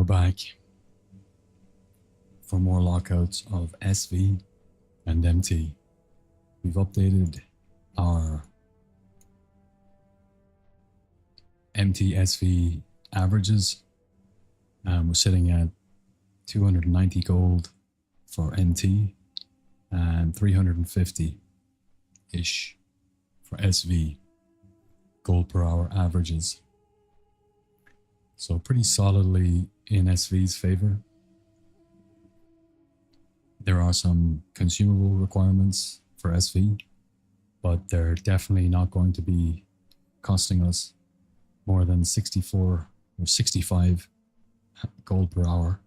we're back for more lockouts of SV and MT. We've updated our MT SV averages. We're sitting at 290 gold for MT and 350-ish for SV gold per hour averages. So pretty solidly in SV's favor. There are some consumable requirements for SV, but they're definitely not going to be costing us more than 64 or 65 gold per hour.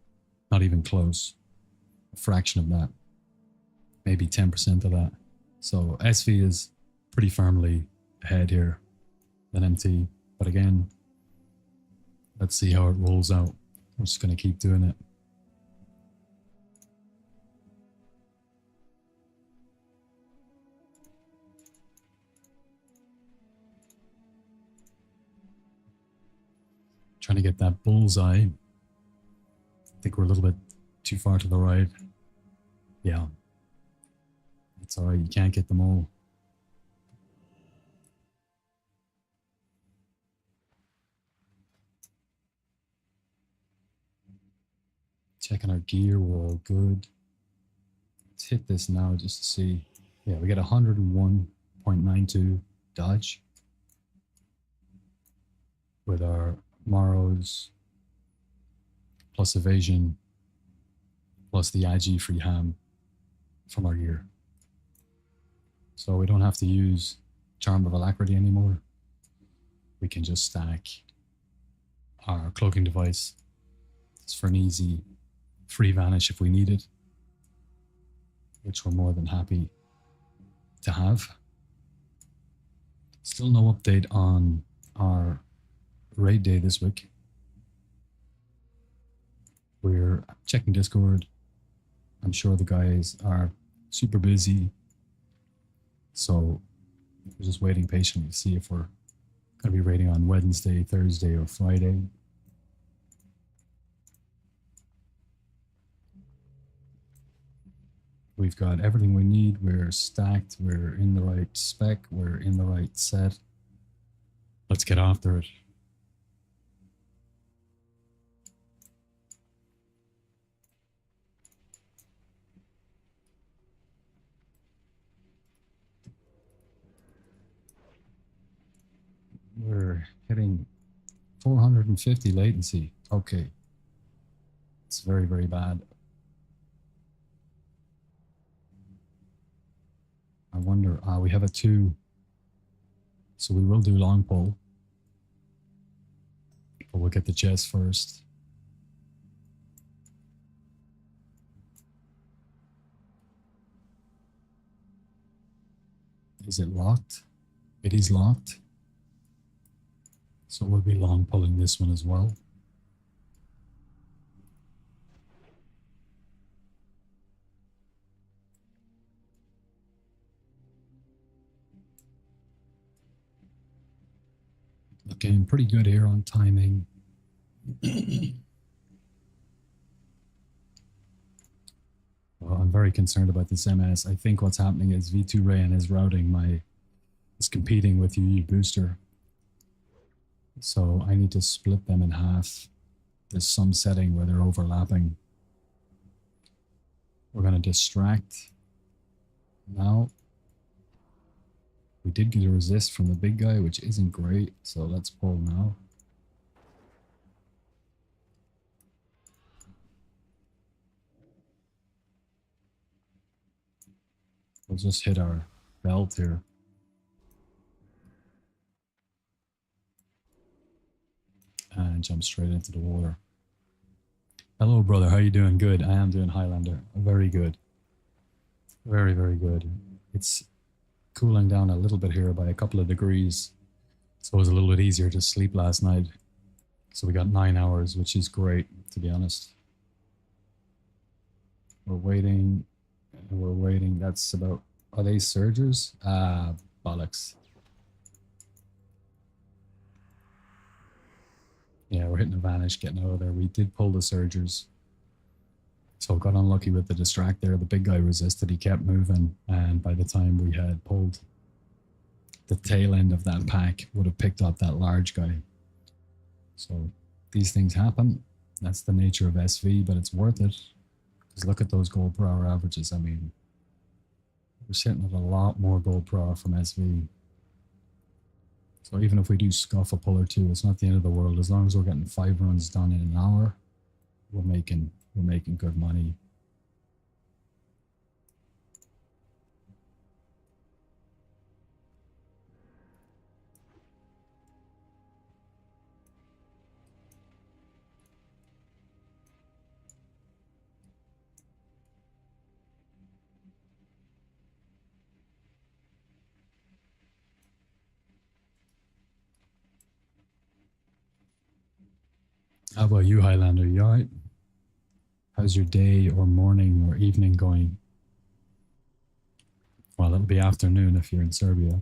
Not even close. A fraction of that. Maybe 10% of that. So SV is pretty firmly ahead here than MT. But again, let's see how it rolls out. I'm just going to keep doing it. Trying to get that bullseye. I think we're a little bit too far to the right. Yeah. It's alright, you can't get them all. Checking our gear, we're all good. Let's hit this now just to see. Yeah, we get 101.92 dodge with our Morrows plus evasion plus the IG free ham from our gear. So we don't have to use Charm of Alacrity anymore. We can just stack our cloaking device. It's for an easy free vanish if we need it, which we're more than happy to have. Still no update on our raid day this week. We're checking Discord. I'm sure the guys are super busy, so we're just waiting patiently to see if we're going to be raiding on Wednesday, Thursday, or Friday. We've got everything we need. We're stacked. We're in the right spec. We're in the right set. Let's get after it. We're hitting 450 latency. Okay. It's very, very bad. I wonder, we have a 2. So we will do long pull. But we'll get the chest first. Is it locked? It is locked. So we'll be long pulling this one as well. Looking pretty good here on timing. Well, I'm very concerned about this MS. I think what's happening is V2 Rayan is routing is competing with UU Booster. So I need to split them in half. There's some setting where they're overlapping. We're going to distract now. We did get a resist from the big guy, which isn't great. So let's pull now. We'll just hit our belt here. And jump straight into the water. Hello, brother. How you doing? Good. I am doing Highlander. Very good. Very, very good. It's cooling down a little bit here by a couple of degrees. So it was a little bit easier to sleep last night. So we got 9 hours, which is great, to be honest. We're waiting. We're waiting. That's about... Are they surgers? Ah, bollocks. Yeah, we're hitting a vanish, getting out of there. We did pull the surgers. So got unlucky with the distract there. The big guy resisted. He kept moving. And by the time we had pulled the tail end of that pack, would have picked up that large guy. So these things happen. That's the nature of SV, but it's worth it. Because look at those gold per hour averages. I mean, we're sitting at a lot more gold per hour from SV. So even if we do scuff a pull or two, it's not the end of the world. As long as we're getting 5 runs done in an hour, we're making good money. How about you, Highlander? You all right? How's your day or morning or evening going? Well, it'll be afternoon if you're in Serbia.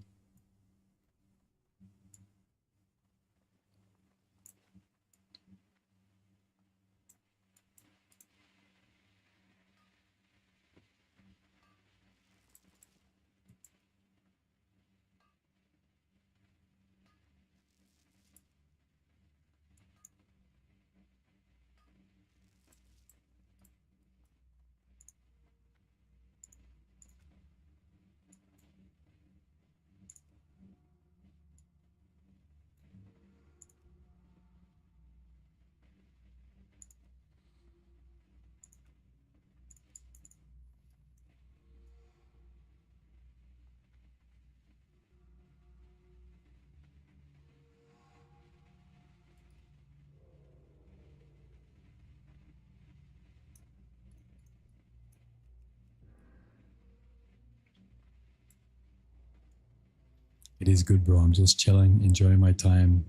It is good, bro. I'm just chilling, enjoying my time.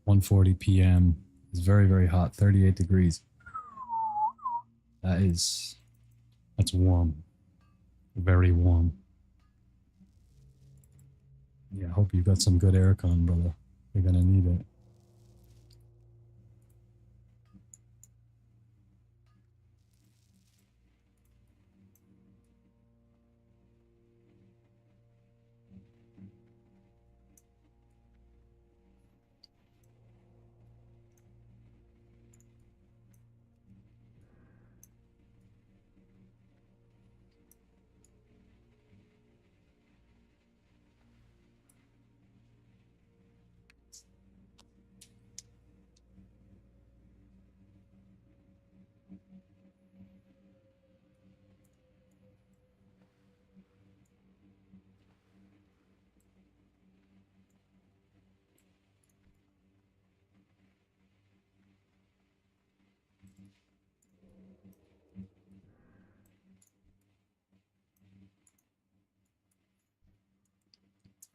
1:40 p.m. It's very, very hot. 38 degrees. That's warm. Very warm. Yeah, I hope you've got some good aircon, brother. You're gonna need it.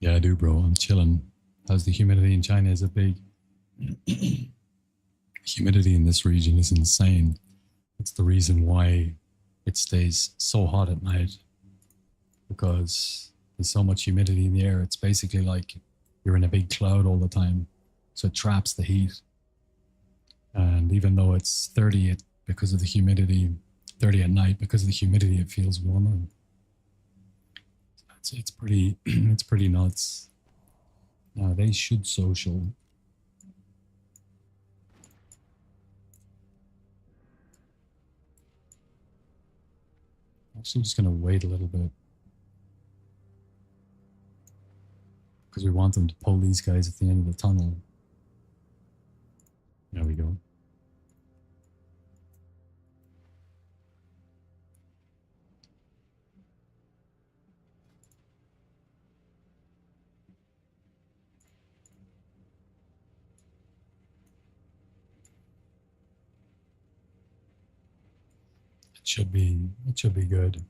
Yeah, I do, bro. I'm chilling. How's the humidity in China? Is it big? Humidity in this region is insane. It's the reason why it stays so hot at night because there's so much humidity in the air. It's basically like you're in a big cloud all the time. So it traps the heat. And even though it's 30 because of the humidity, 30 at night, because of the humidity, it feels warmer. It's pretty it's pretty nuts. Now they should social. Actually, just gonna wait a little bit because we want them to pull these guys at the end of the tunnel. There we go. It should be good.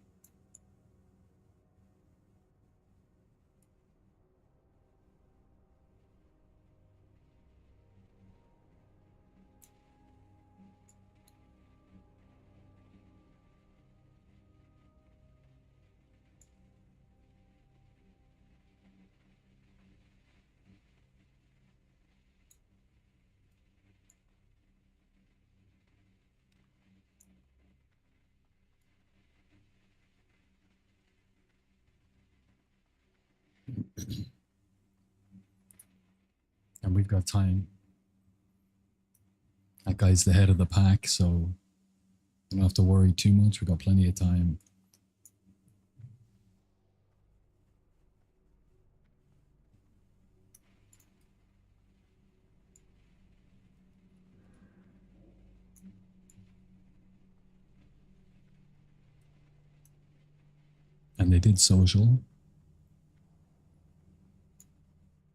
And we've got time. That guy's the head of the pack, so you don't have to worry too much. We've got plenty of time. And they did social.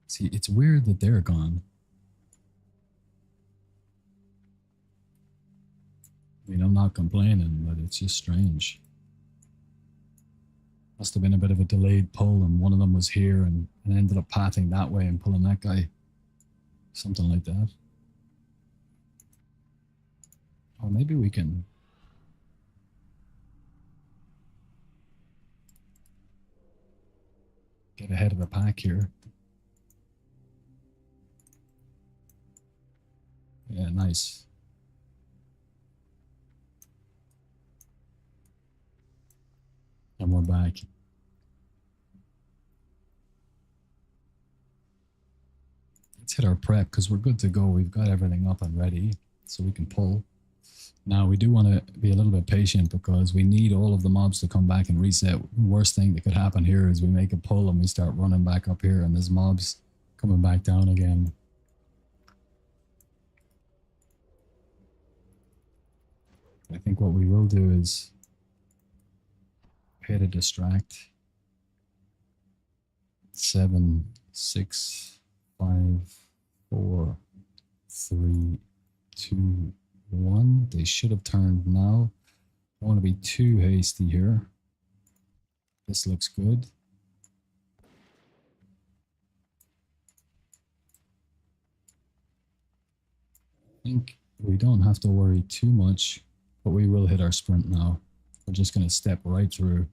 See, it's weird that they're gone. I mean, I'm not complaining, but it's just strange. Must have been a bit of a delayed pull, and one of them was here and ended up pathing that way and pulling that guy. Something like that. Or maybe we can... get ahead of the pack here. Yeah, nice. And we're back. Let's hit our prep because we're good to go. We've got everything up and ready so we can pull. Now we do want to be a little bit patient because we need all of the mobs to come back and reset. Worst thing that could happen here is we make a pull and we start running back up here and there's mobs coming back down again. I think what we will do is hit a distract. 7, 6, 5, 4, 3, 2, 1. They should have turned now. I don't want to be too hasty here. This looks good. I think we don't have to worry too much, but we will hit our sprint now. We're just going to step right through.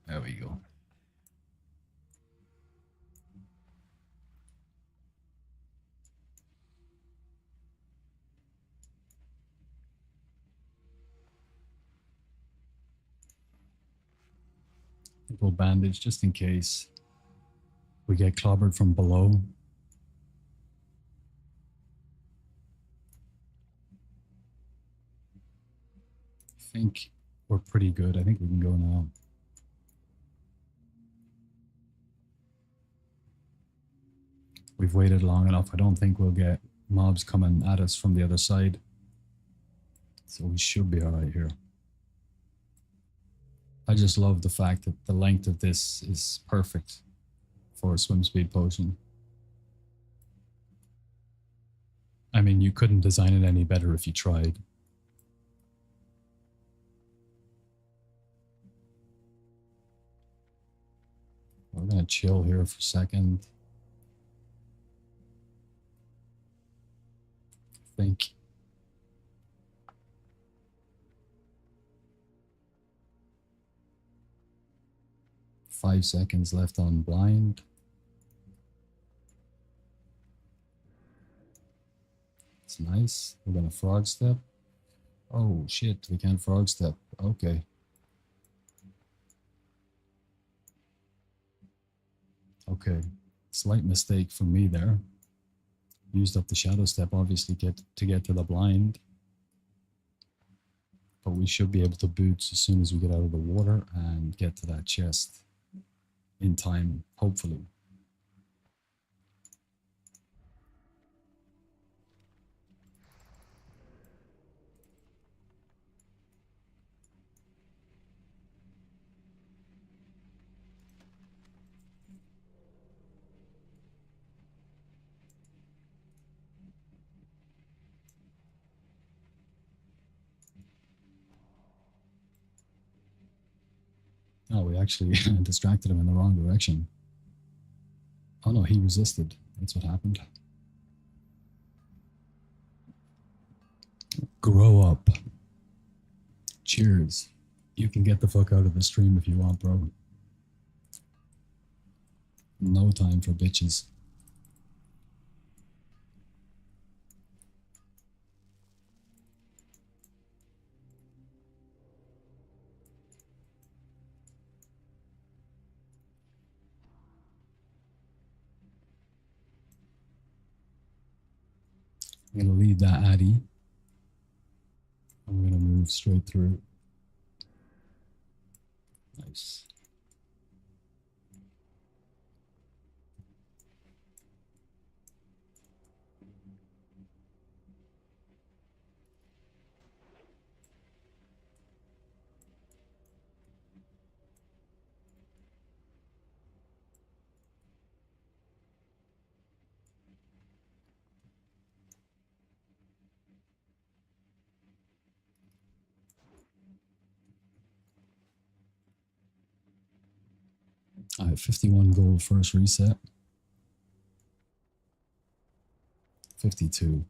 There we go. We'll bandage just in case we get clobbered from below. I think we're pretty good. I think we can go now. We've waited long enough. I don't think we'll get mobs coming at us from the other side. So we should be all right here. I just love the fact that the length of this is perfect for a swim speed potion. I mean, you couldn't design it any better if you tried. We're going to chill here for a second. I think. Five seconds left on blind. It's nice. We're going to frog step. Oh, shit. We can't frog step. Okay. Okay. Slight mistake from me there. Used up the shadow step, obviously, to get to the blind. But we should be able to boots as soon as we get out of the water and get to that chest in time, hopefully. Oh, we actually distracted him in the wrong direction. Oh no, he resisted. That's what happened. Grow up. Cheers. You can get the fuck out of the stream if you want, bro. No time for bitches. I'm going to lead that Addy. I'm going to move straight through. Nice. I have 51 gold first reset. 52.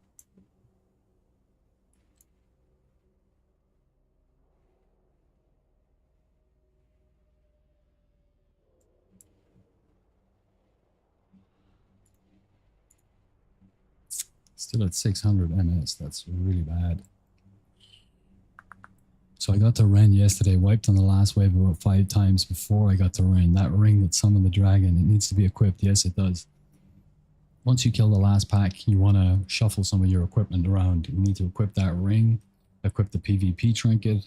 Still at 600 MS. That's really bad. So I got to Ren yesterday, wiped on the last wave about 5 times before I got to Ren. That ring that summoned the dragon, it needs to be equipped. Yes, it does. Once you kill the last pack, you want to shuffle some of your equipment around. You need to equip that ring, equip the PvP trinket,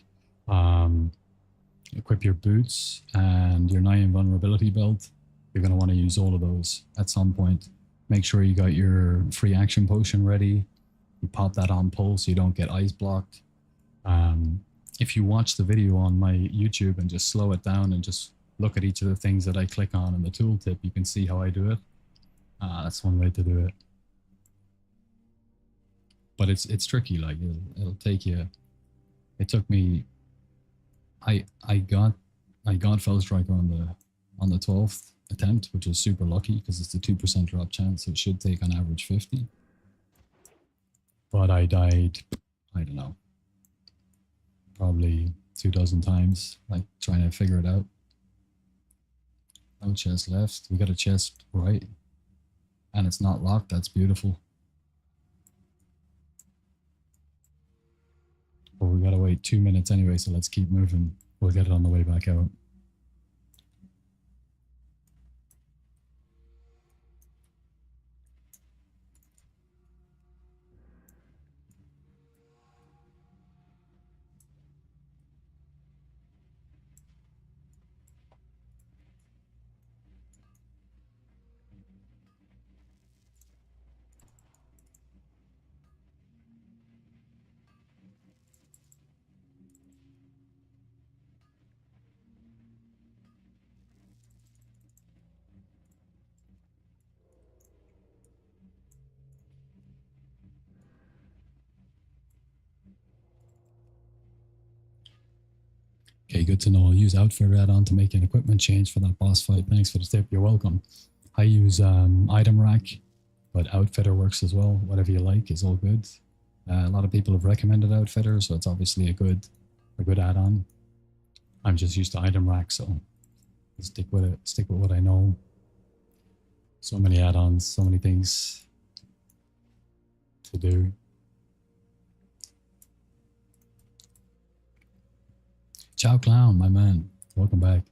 equip your boots and your 9 invulnerability belt. You're going to want to use all of those at some point. Make sure you got your free action potion ready. You pop that on pull so you don't get ice blocked. If you watch the video on my YouTube and just slow it down and just look at each of the things that I click on in the tooltip, you can see how I do it. That's one way to do it. But it's tricky, like it'll take you. It took me. I got Fellstriker on the 12th attempt, which was super lucky because it's a 2% drop chance. So it should take on average 50. But I died, I don't know, probably 24 times, like trying to figure it out. No chest left. We got a chest right. And it's not locked. That's beautiful. But we gotta wait 2 minutes anyway, so let's keep moving. We'll get it on the way back out. Okay, good to know. I'll use Outfitter add-on to make an equipment change for that boss fight. Thanks for the tip. You're welcome. I use item rack, but Outfitter works as well. Whatever you like is all good. A lot of people have recommended Outfitter, so it's obviously a good add-on. I'm just used to item rack, so I'll stick with it. Stick with what I know. So many add-ons, so many things to do. Ciao Clown, my man. Welcome back.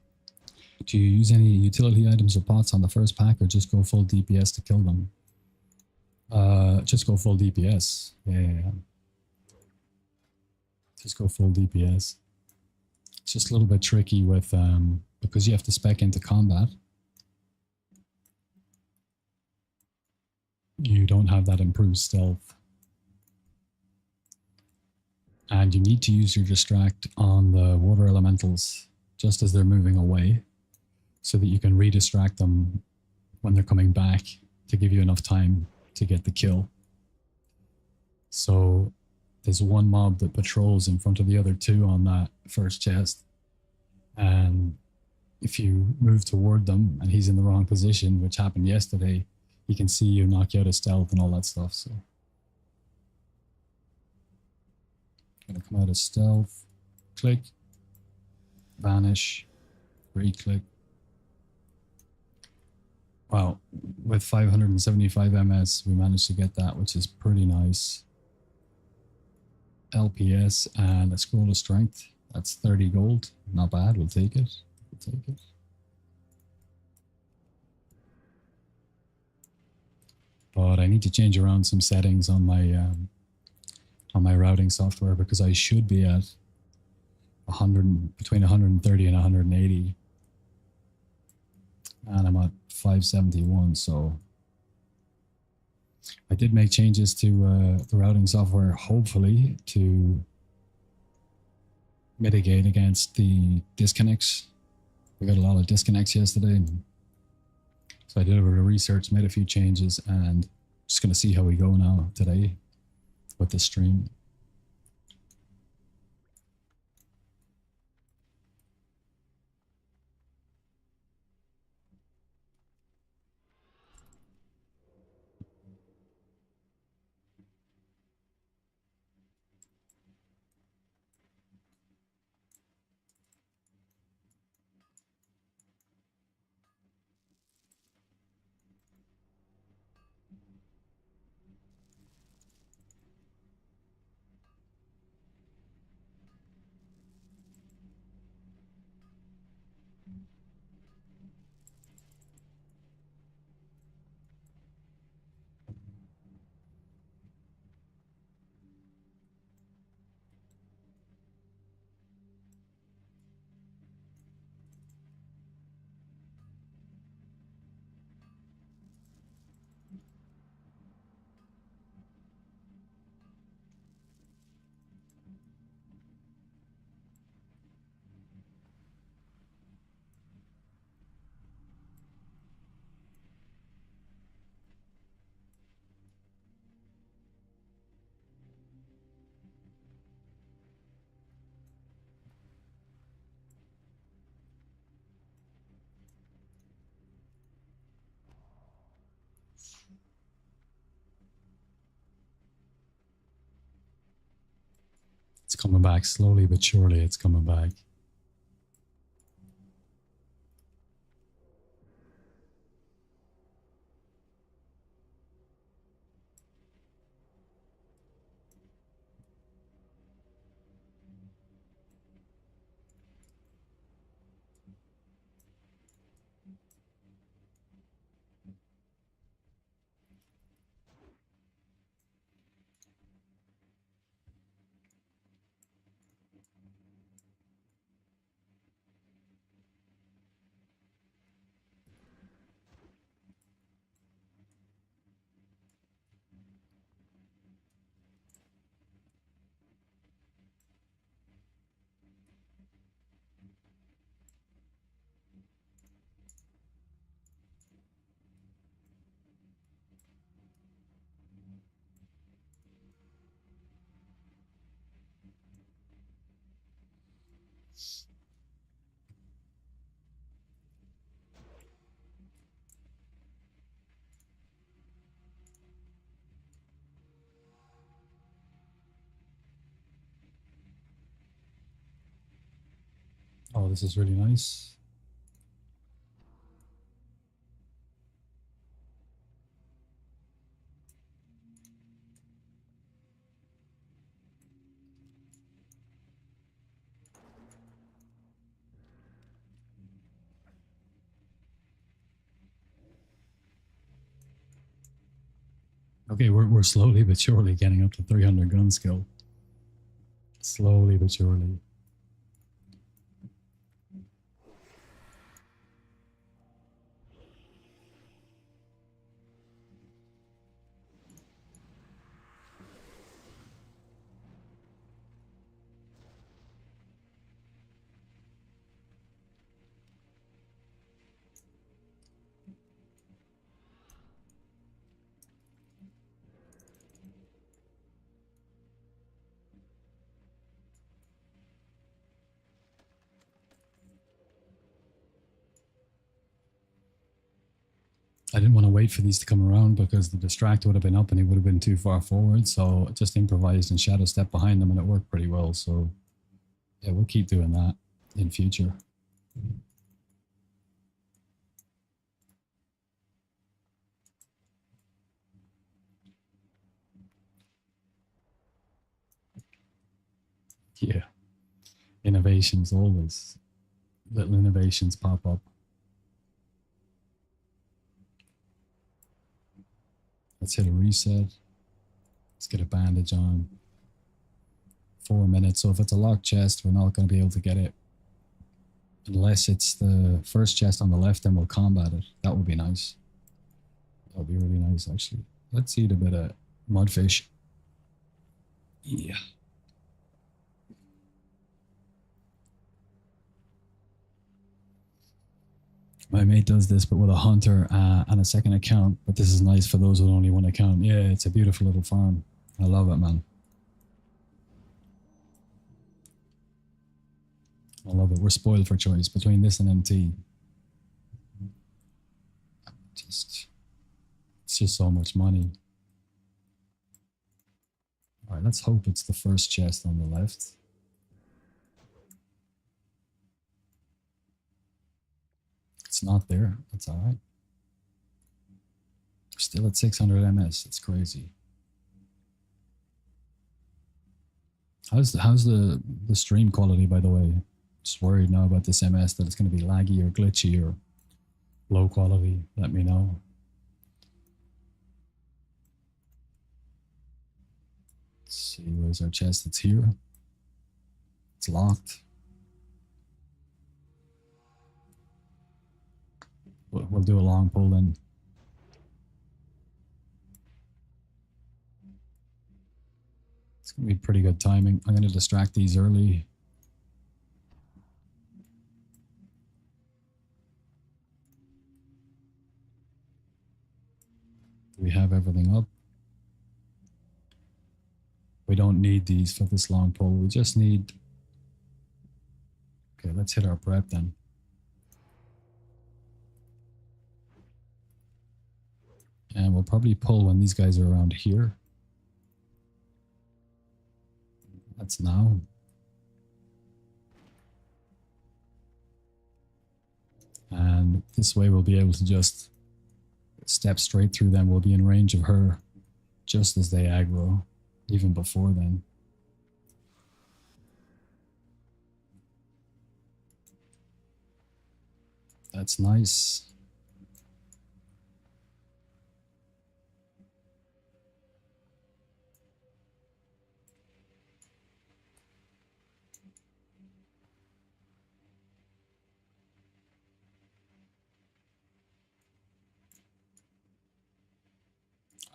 Do you use any utility items or pots on the first pack or just go full DPS to kill them? Just go full DPS. Yeah. Just go full DPS. It's just a little bit tricky with, because you have to spec into combat. You don't have that improved stealth. And you need to use your distract on the water elementals just as they're moving away so that you can redistract them when they're coming back to give you enough time to get the kill. So there's one mob that patrols in front of the other two on that first chest. And if you move toward them and he's in the wrong position, which happened yesterday, he can see you, knock you out of stealth and all that stuff. So gonna come out of stealth, click, vanish, re-click. Wow, with 575 MS, we managed to get that, which is pretty nice. LPS and a scroll of strength. That's 30 gold. Not bad. We'll take it. We'll take it. but I need to change around some settings on my routing software because I should be at 100 between 130 and 180, and I'm at 571. So I did make changes to the routing software, hopefully to mitigate against the disconnects. We got a lot of disconnects yesterday. So I did a bit of research, made a few changes, and just going to see how we go now today with the stream. It's coming back slowly, but surely it's coming back. Oh, this is really nice. Okay, we're slowly but surely getting up to 300 gun skill. Slowly but surely. I didn't want to wait for these to come around because the distract would have been up and he would have been too far forward. So I just improvised and shadow step behind them and it worked pretty well. So yeah, we'll keep doing that in future. Yeah. Innovations always. Little innovations pop up. Let's hit a reset. Let's get a bandage on. 4 minutes. So if it's a locked chest, we're not going to be able to get it. Unless it's the first chest on the left, then we'll combat it. That would be nice. That would be really nice, actually. Let's eat a bit of mudfish. Yeah. My mate does this, but with a hunter and a second account. But this is nice for those with only one account. Yeah, it's a beautiful little farm. I love it, man. I love it. We're spoiled for choice between this and MT. It's just so much money. All right, let's hope it's the first chest on the left. It's not there. That's all right. We're still at 600 MS. It's crazy. How's the stream quality, by the way? Just worried now about this MS that it's going to be laggy or glitchy or low quality. Let me know. Let's see, where's our chest? It's here. It's locked. We'll do a long pull then. It's going to be pretty good timing. I'm going to distract these early. Do we have everything up? We don't need these for this long pull. We just need... Okay, let's hit our prep then. And we'll probably pull when these guys are around here. That's now. And this way we'll be able to just step straight through them. We'll be in range of her just as they aggro, even before then. That's nice.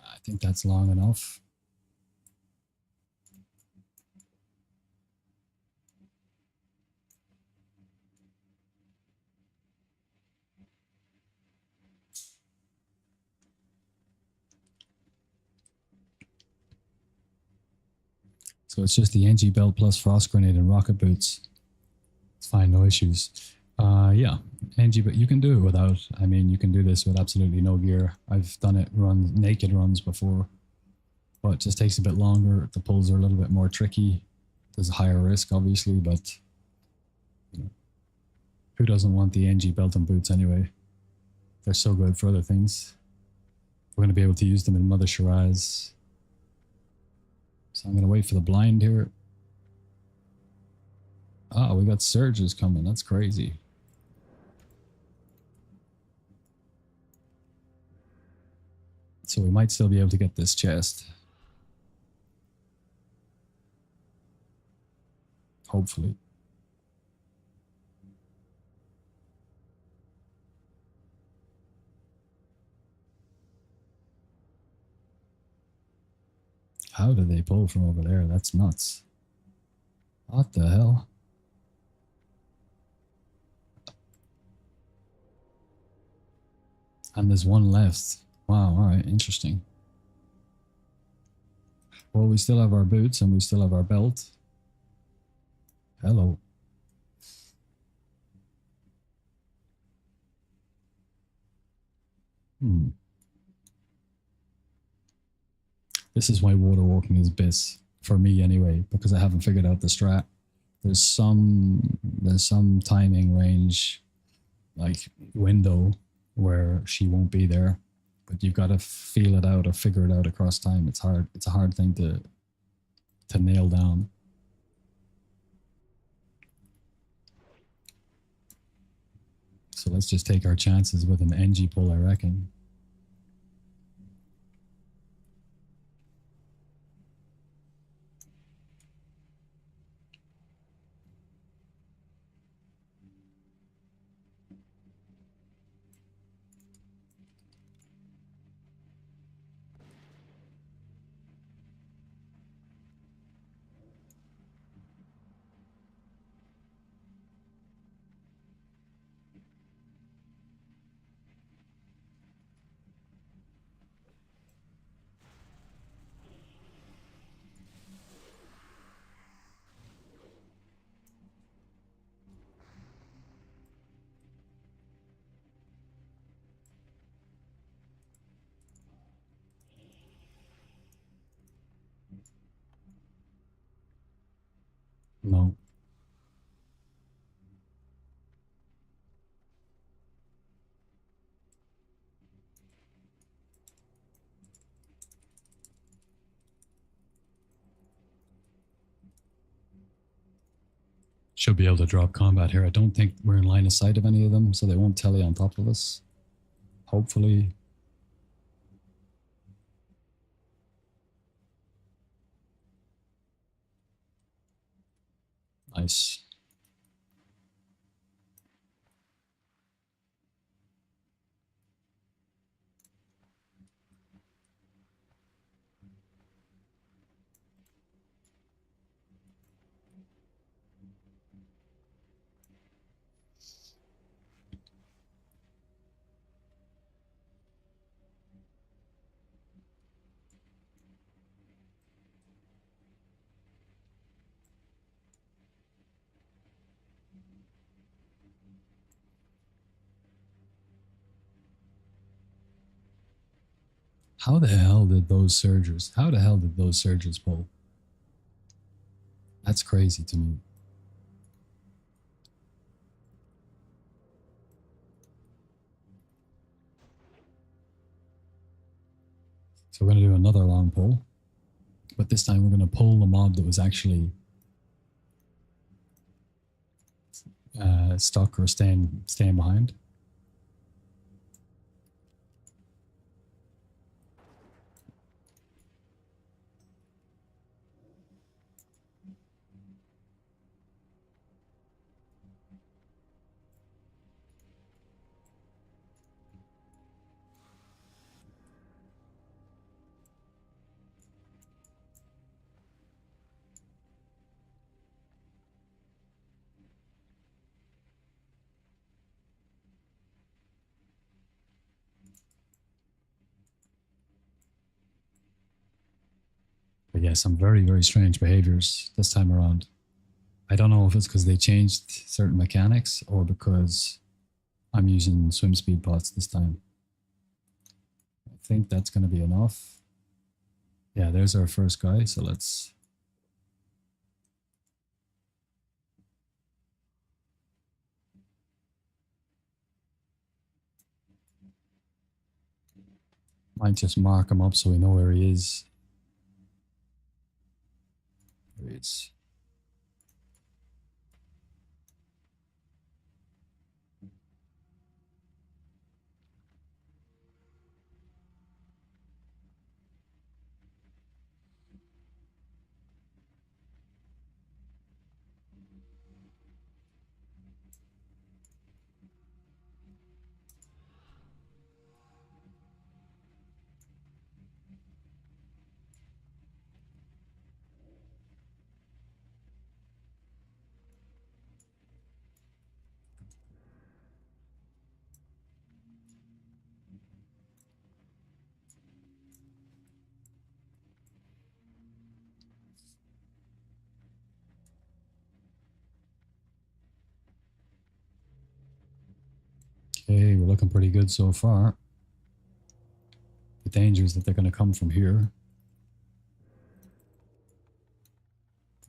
I think that's long enough. So it's just the NG belt plus frost grenade and rocket boots. It's fine, no issues. Yeah, NG, but you can do it without. I mean, you can do this with absolutely no gear. I've done it naked runs before, but it just takes a bit longer. The pulls are a little bit more tricky. There's a higher risk, obviously, but you know, who doesn't want the NG belt and boots anyway? They're so good for other things. We're going to be able to use them in Mother Shiraz. So I'm going to wait for the blind here. Ah, we got surges coming. That's crazy. So we might still be able to get this chest. Hopefully. How did they pull from over there? That's nuts. What the hell? And there's one left. Wow, alright, interesting. Well, we still have our boots and we still have our belt. Hello. This is why water walking is BIS, for me anyway, because I haven't figured out the strat. There's some timing range, like window, where she won't be there, but you've got to feel it out or figure it out across time. It's hard. It's a hard thing to nail down. So let's just take our chances with an NG pull, I reckon. No. Should be able to drop combat here. I don't think we're in line of sight of any of them, so they won't tele on top of us. Hopefully. Nice. How the hell did those surgers pull? That's crazy to me. So we're going to do another long pull. But this time we're going to pull the mob that was actually stuck or staying behind. But yeah, some very, very strange behaviors this time around. I don't know if it's because they changed certain mechanics or because I'm using swim speed pots this time. I think that's going to be enough. Yeah, there's our first guy. So let's... Might just mark him up so we know where he is. There he is. Okay, we're looking pretty good so far. The danger is that they're going to come from here.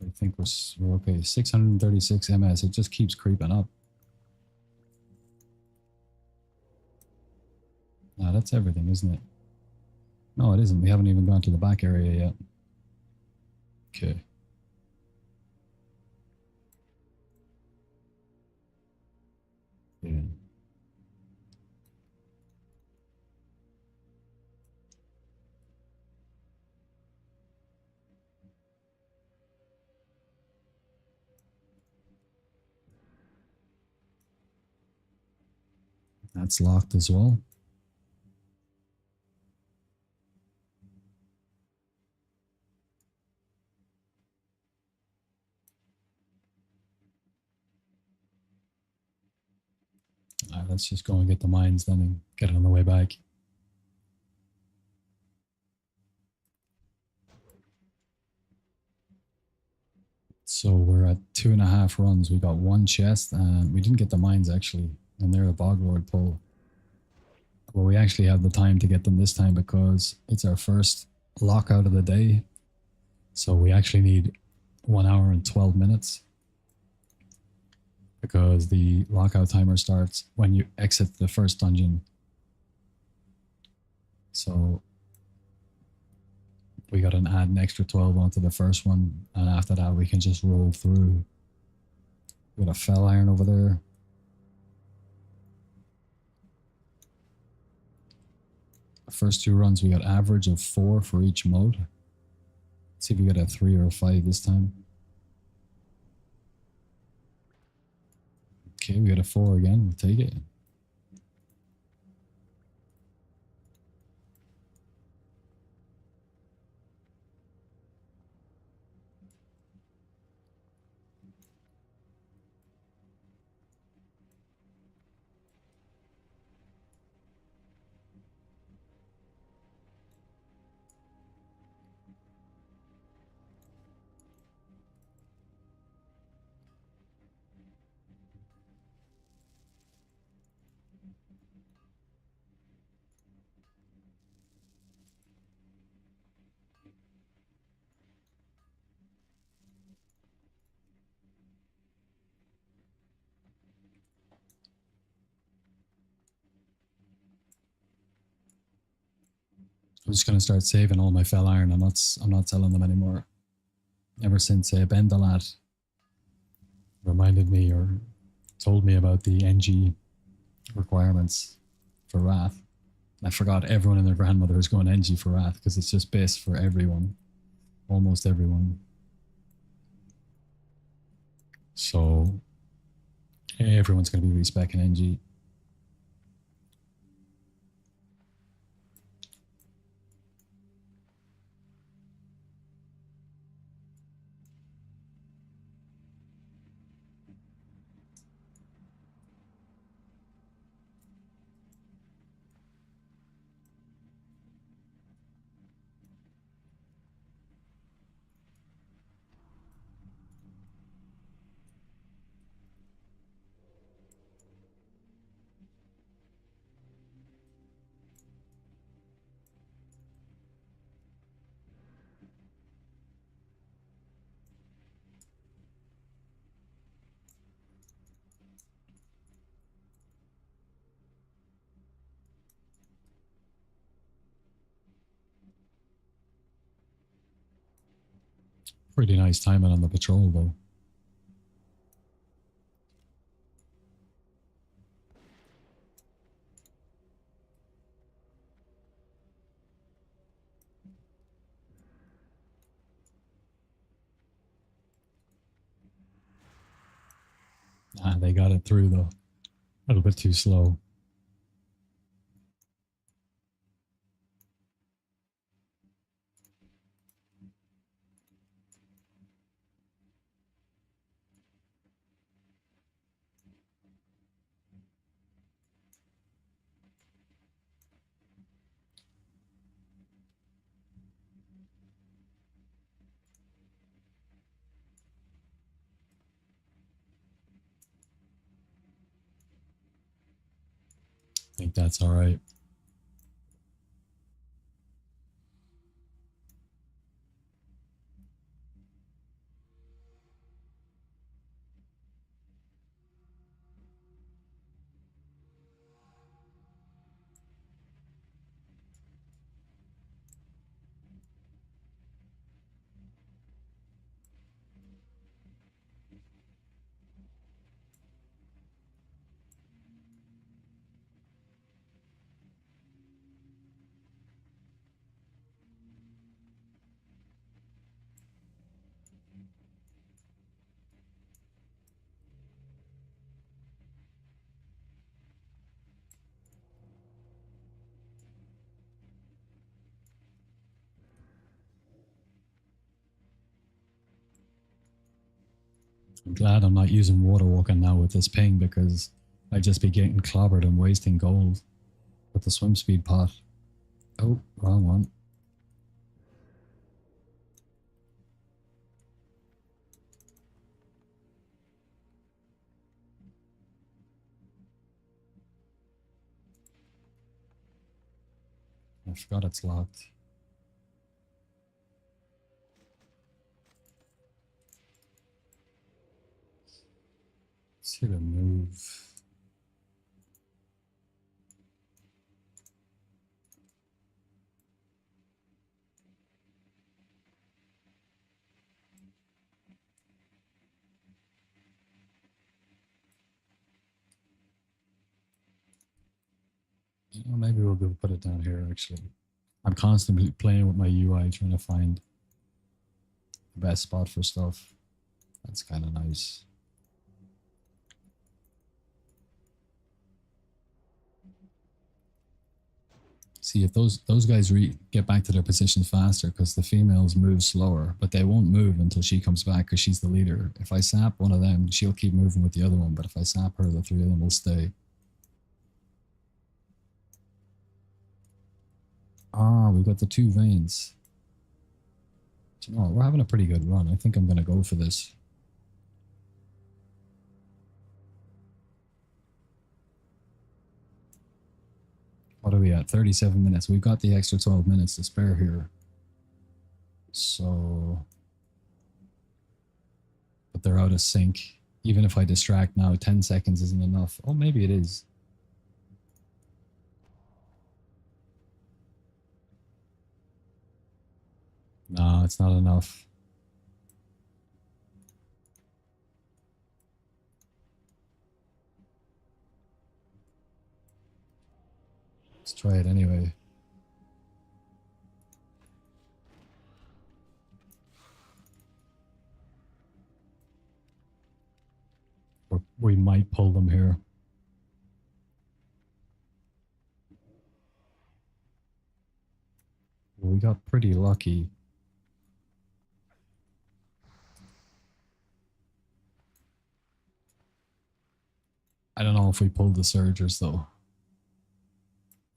I think we're okay. 636 MS. It just keeps creeping up. Nah, that's everything, isn't it? No, it isn't. We haven't even gone to the back area yet. Okay. Yeah. That's locked as well. All right, let's just go and get the mines then and get it on the way back. So we're at 2.5 runs. We got one chest and we didn't get the mines actually. And they're a bog lord pull. But we actually have the time to get them this time because it's our first lockout of the day. So we actually need 1 hour and 12 minutes. because the lockout timer starts when you exit the first dungeon. So we got to add an extra 12 onto the first one, and after that we can just roll through. We got a fell iron over there. The first two runs we got average of 4 for each mode. Let's see if we get a 3 or a 5 this time. Okay, we got a 4 again. We'll take it. I'm just gonna start saving all my fell iron. I'm not selling them anymore. Ever since Ben Dalat reminded me or told me about the NG requirements for Wrath, I forgot everyone and their grandmother is going NG for Wrath because it's just base for everyone, almost everyone. So everyone's going to be respecing NG. Pretty nice timing on the patrol though. They got it through though. A little bit too slow. I think that's all right. I'm glad I'm not using water walking now with this ping because I'd just be getting clobbered and wasting gold with the swim speed pot. Oh, wrong one. I forgot it's locked. Let's Should have moved. Maybe we'll go put it down here, actually. I'm constantly playing with my UI, trying to find the best spot for stuff. That's kind of nice. See, if those guys get back to their positions faster, because the females move slower, but they won't move until she comes back because she's the leader. If I sap one of them, she'll keep moving with the other one, but if I sap her, the three of them will stay. Ah, we've got the two veins. Do you know what? We're having a pretty good run. I think I'm going to go for this. What are we at? 37 minutes. We've got the extra 12 minutes to spare here. So... But they're out of sync. Even if I distract now, 10 seconds isn't enough. Oh, maybe it is. No, it's not enough. Let's try it anyway. We might pull them here. We got pretty lucky. I don't know if we pulled the surgers though.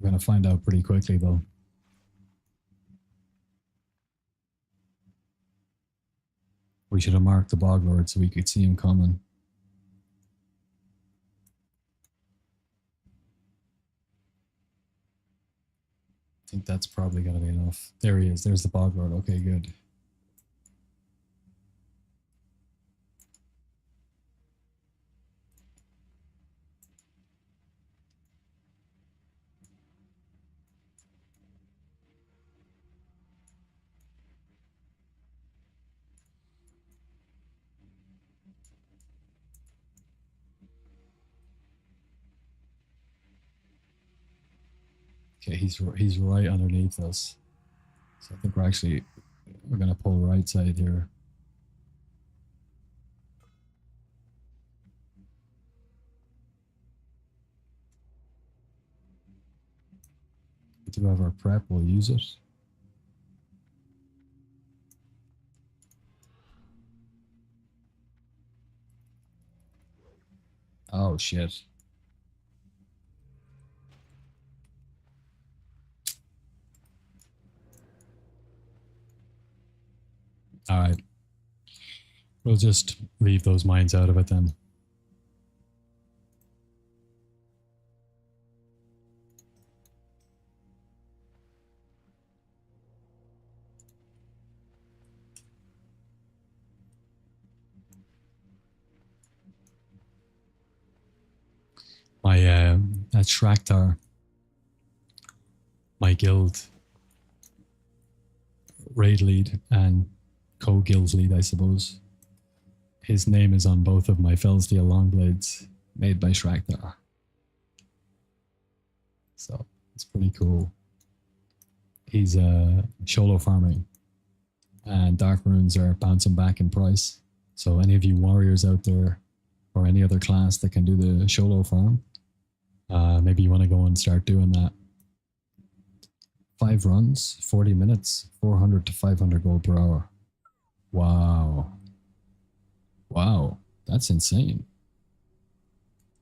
We're going to find out pretty quickly though. We should have marked the bog lord so we could see him coming. I think that's probably going to be enough. There he is. There's the bog lord. Okay, good. Okay, he's right underneath us. So I think we're going to pull right side here. We do have our prep, we'll use it. Oh shit. All right. We'll just leave those mines out of it then. My at Shraktar, my guild raid lead and co-guild lead, I suppose. His name is on both of my Fellsteel Longblades made by Shraktar. So it's pretty cool. He's Sholo farming and Dark Runes are bouncing back in price. So any of you warriors out there or any other class that can do the Sholo farm, maybe you want to go and start doing that. 5 runs, 40 minutes, 400 to 500 gold per hour. Wow. Wow. That's insane.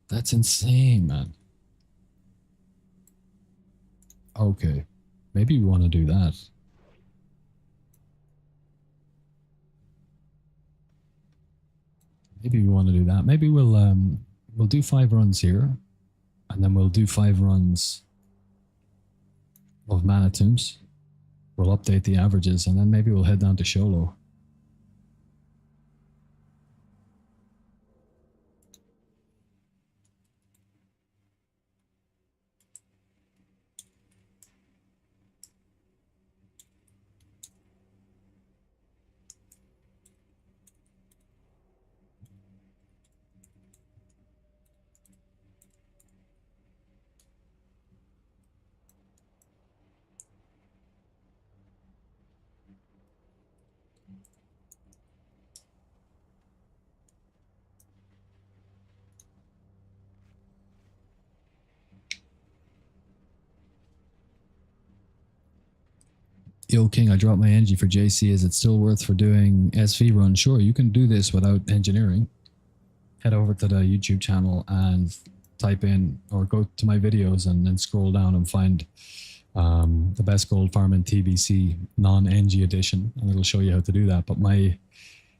That's insane, man. Okay. Maybe we want to do that. Maybe we want to do that. Maybe we'll do 5 runs here. And then we'll do 5 runs of Mana Tombs. We'll update the averages and then maybe we'll head down to Sholo. Yo, King, I dropped my NG for JC. Is it still worth for doing SV run? Sure, you can do this without engineering. Head over to the YouTube channel and type in or go to my videos and then scroll down and find the best gold farm in TBC non-NG edition, and it'll show you how to do that. But my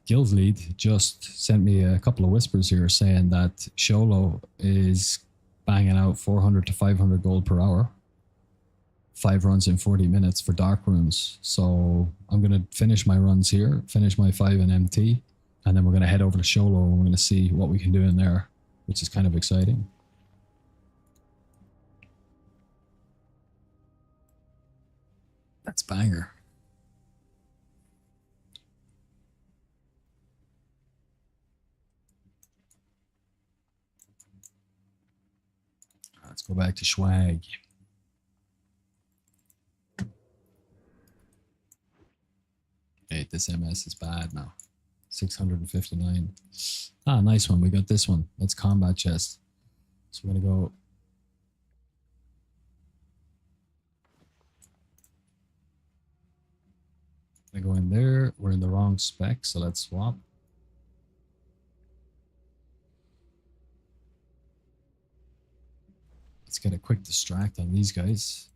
guild lead just sent me a couple of whispers here saying that Sholo is banging out 400 to 500 gold per hour. 5 runs in 40 minutes for dark runes. So I'm going to finish my runs here, finish my 5 in MT, and then we're going to head over to Sholo and we're going to see what we can do in there, which is kind of exciting. That's banger. Let's go back to swag. Hey, this MS is bad now. 659. Ah, nice one. We got this one. That's combat chest. So we're going to go in there. We're in the wrong spec, so let's swap. Let's get a quick distract on these guys.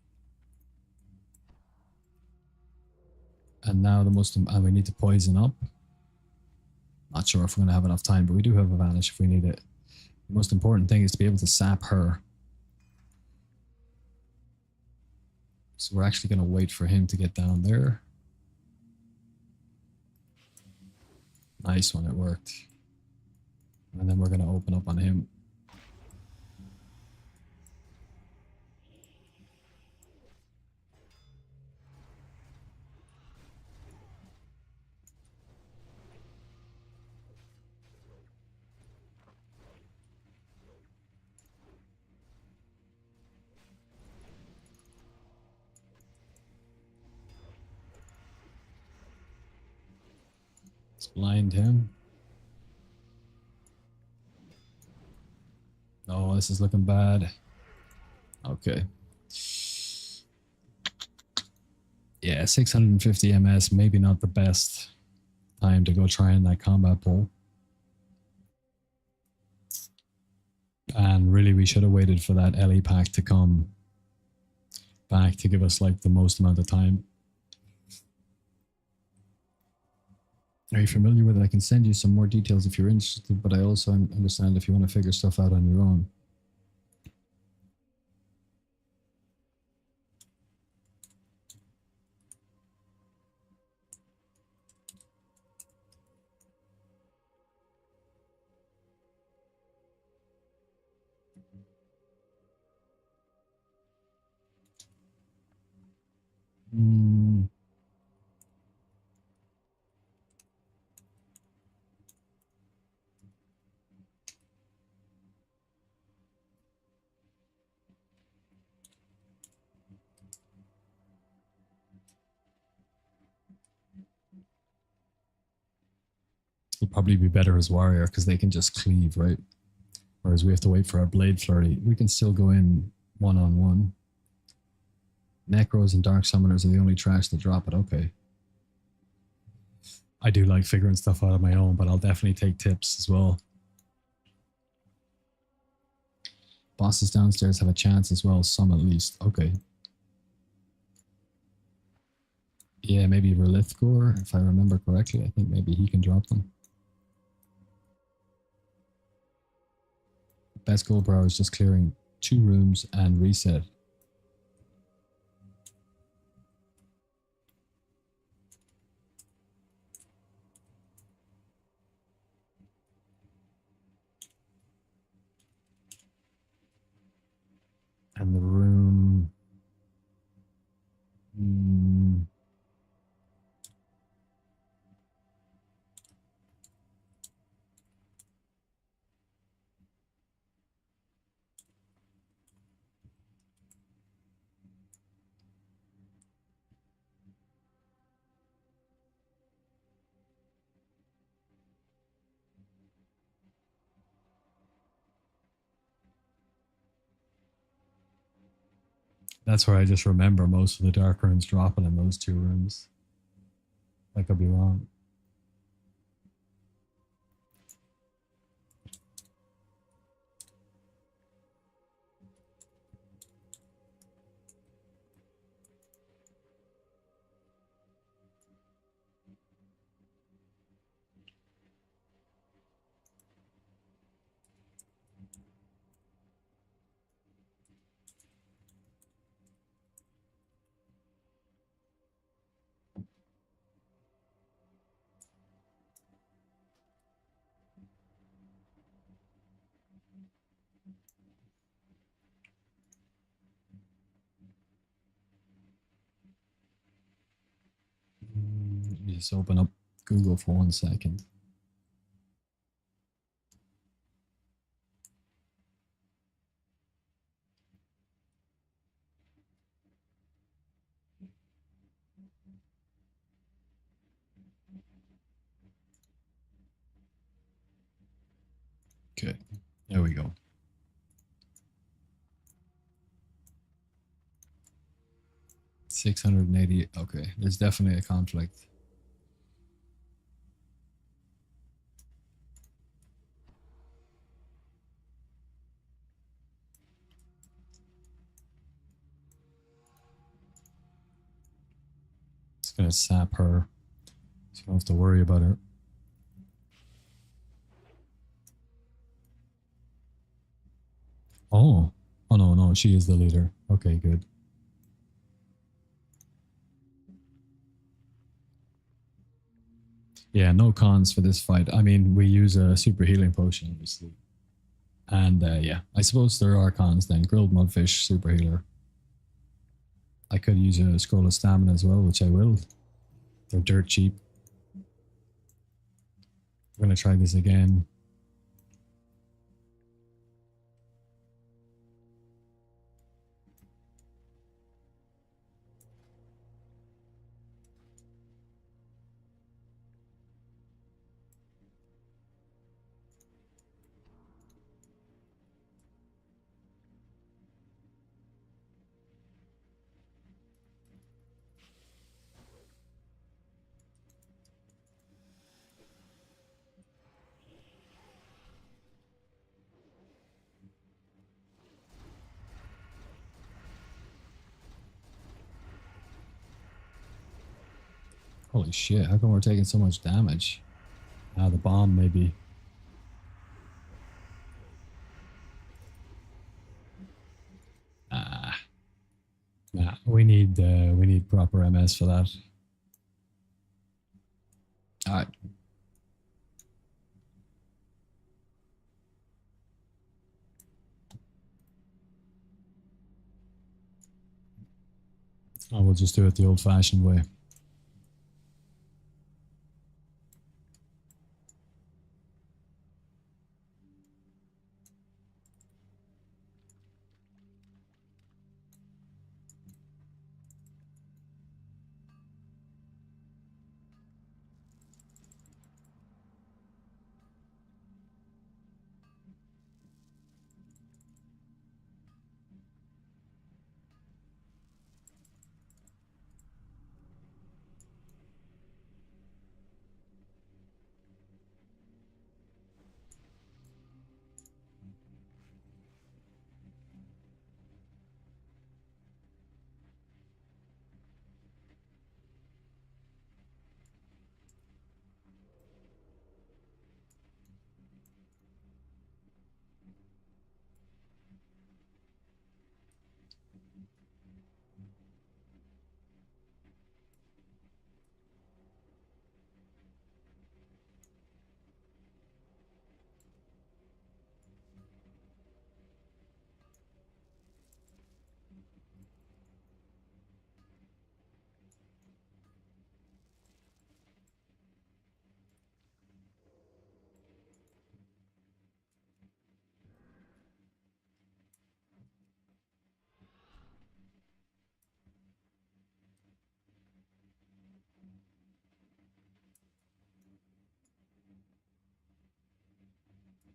And now the most, and we need to poison up. Not sure if we're going to have enough time, but we do have a vanish if we need it. The most important thing is to be able to sap her. So we're actually going to wait for him to get down there. Nice one, it worked. And then we're going to open up on him. Let's blind him. Oh, this is looking bad. Okay. Yeah, 650 MS, maybe not the best time to go try in that combat pull. And really, we should have waited for that LE pack to come back to give us like the most amount of time. Are you familiar with it? I can send you some more details if you're interested, but I also understand if you want to figure stuff out on your own. He'd probably be better as warrior because they can just cleave, right? Whereas we have to wait for our blade flurry. We can still go in one-on-one. Necros and Dark Summoners are the only trash that drop it. Okay. I do like figuring stuff out on my own, but I'll definitely take tips as well. Bosses downstairs have a chance as well, some at least. Okay. Yeah, maybe Relithgor, if I remember correctly. I think maybe he can drop them. Best gold per hour is just clearing 2 rooms and reset. And the room... That's where I just remember most of the dark runes dropping in those two rooms. I could be wrong. Let me just open up Google for 1 second. Okay, there we go. 680. Okay, there's definitely a conflict. It's gonna sap her, so you don't have to worry about her. Oh, oh no, she is the leader. Okay, good. Yeah, no cons for this fight. I mean, we use a super healing potion, obviously. And yeah, I suppose there are cons then. Grilled mudfish, super healer. I could use a scroll of stamina as well, which I will. They're dirt cheap. We're going to try this again. Holy shit, how come we're taking so much damage? Ah, the bomb maybe. Ah, nah, we need proper MS for that. All right. Oh, we'll just do it the old-fashioned way.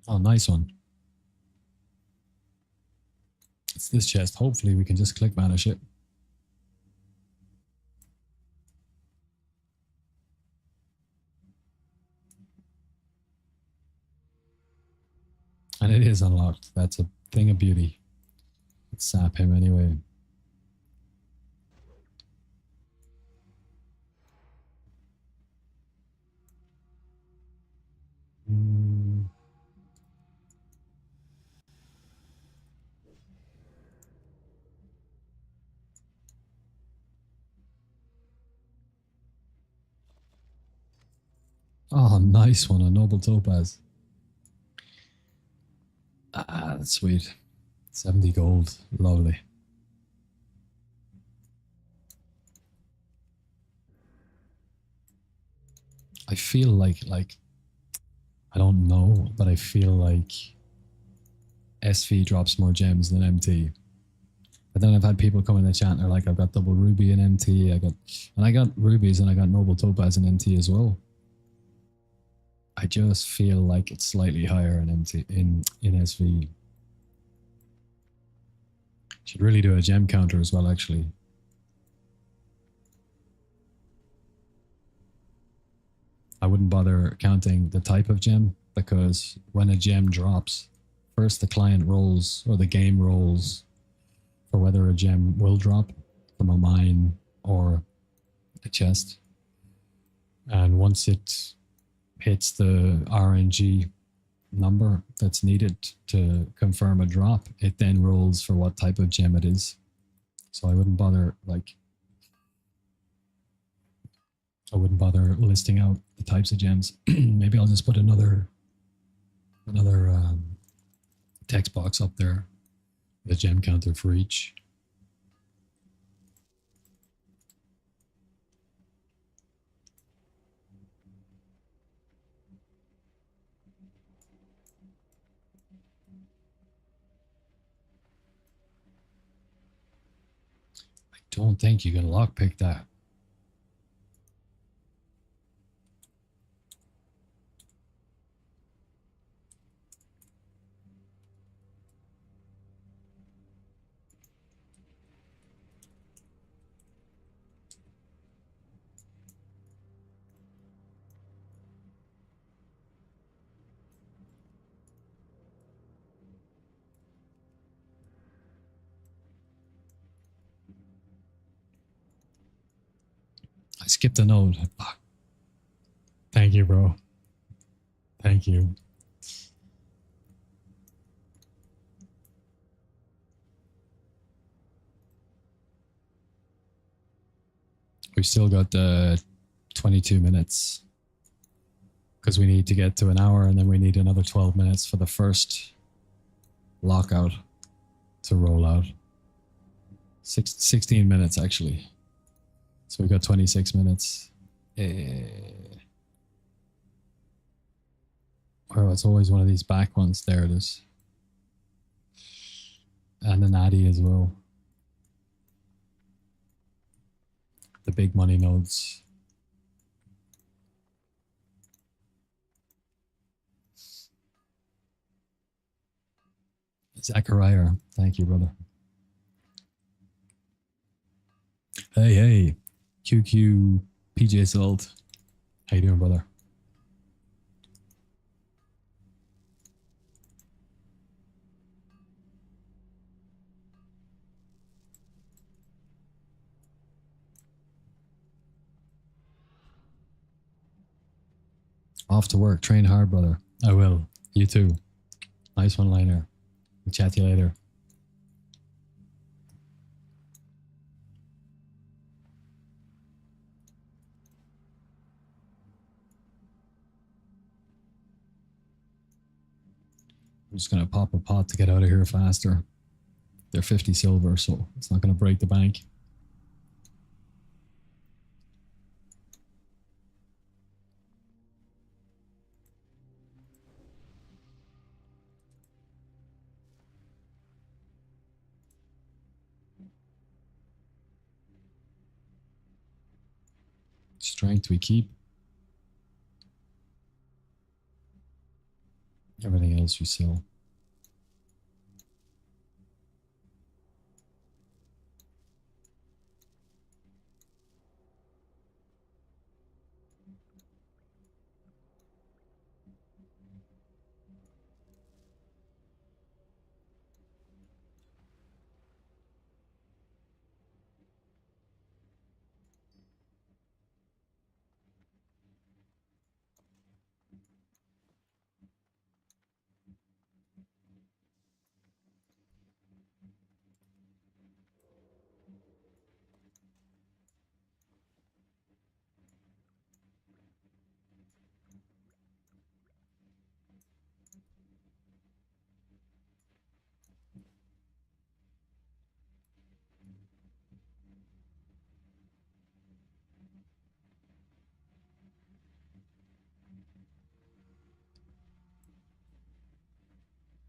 Oh, nice one. It's this chest. Hopefully we can just click vanish it. And it is unlocked. That's a thing of beauty. Let's sap him anyway. Oh, nice one. A noble topaz. Ah, that's sweet. 70 gold. Lovely. I feel like I don't know, but I feel like SV drops more gems than MT. But then I've had people come in the chat and they're like, I've got double ruby in MT. I got rubies and I got noble topaz in MT as well. I just feel like it's slightly higher in MT in SV. Should really do a gem counter as well, actually. I wouldn't bother counting the type of gem because when a gem drops, first the client rolls or the game rolls for whether a gem will drop from a mine or a chest. And once it hits the RNG number that's needed to confirm a drop, it then rolls for what type of gem it is. So I wouldn't bother listing out the types of gems. Maybe I'll just put another text box up there, the gem counter for each. I don't think you can lockpick that. I skipped a node. Fuck. Thank you, bro. Thank you. We've still got 22 minutes because we need to get to an hour and then we need another 12 minutes for the first lockout to roll out. 16 minutes actually. So we've got 26 minutes. Oh, it's always one of these back ones. There it is. And the natty as well. The big money nodes. Zachariah, thank you, brother. Hey, QQ, PJ Salt. How you doing, brother? Off to work. Train hard, brother. I will. You too. Nice one, Liner. We'll chat to you later. I'm just going to pop a pot to get out of here faster. They're 50 silver, so it's not going to break the bank. Strength we keep. Everything else we sell.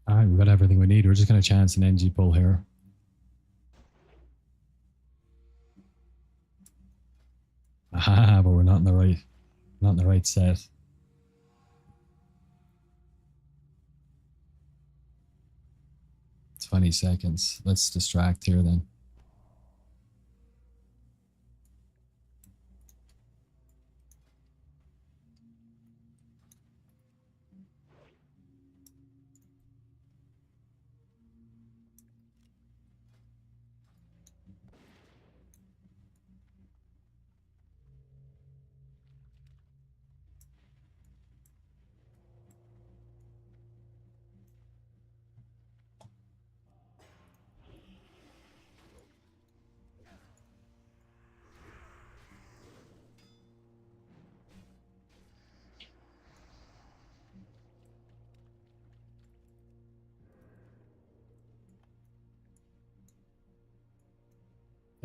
All right, we've got everything we need. We're just going to chance an NG pull here. Aha, but we're not in the right set. 20 seconds. Let's distract here then.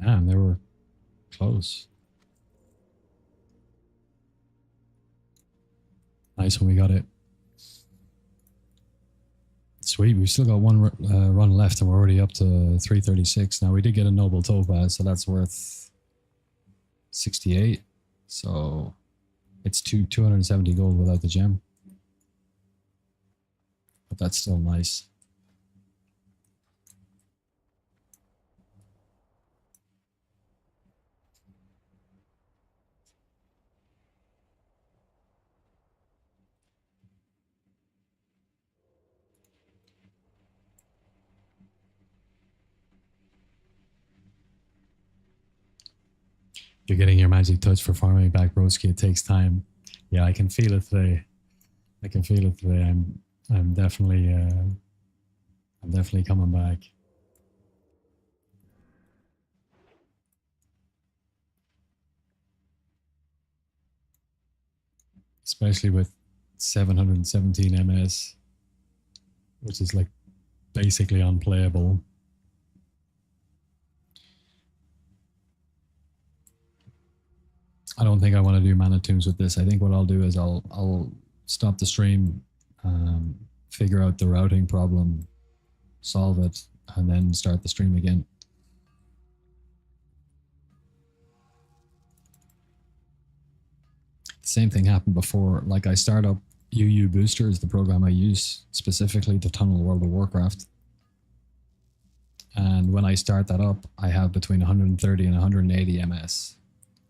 Damn, they were close. Nice when we got it. Sweet, we've still got one run left and we're already up to 336. Now we did get a noble topaz, so that's worth 68. So it's 270 gold without the gem. But that's still nice. You're getting your magic touch for farming back, broski. It takes time. Yeah, I can feel it today. I can feel it today. I'm definitely coming back. Especially with 717 MS, which is like basically unplayable. I don't think I want to do mana tombs with this. I think what I'll do is I'll stop the stream, figure out the routing problem, solve it, and then start the stream again. The same thing happened before. Like I start up UU Booster is the program I use specifically to tunnel World of Warcraft. And when I start that up, I have between 130 and 180 MS.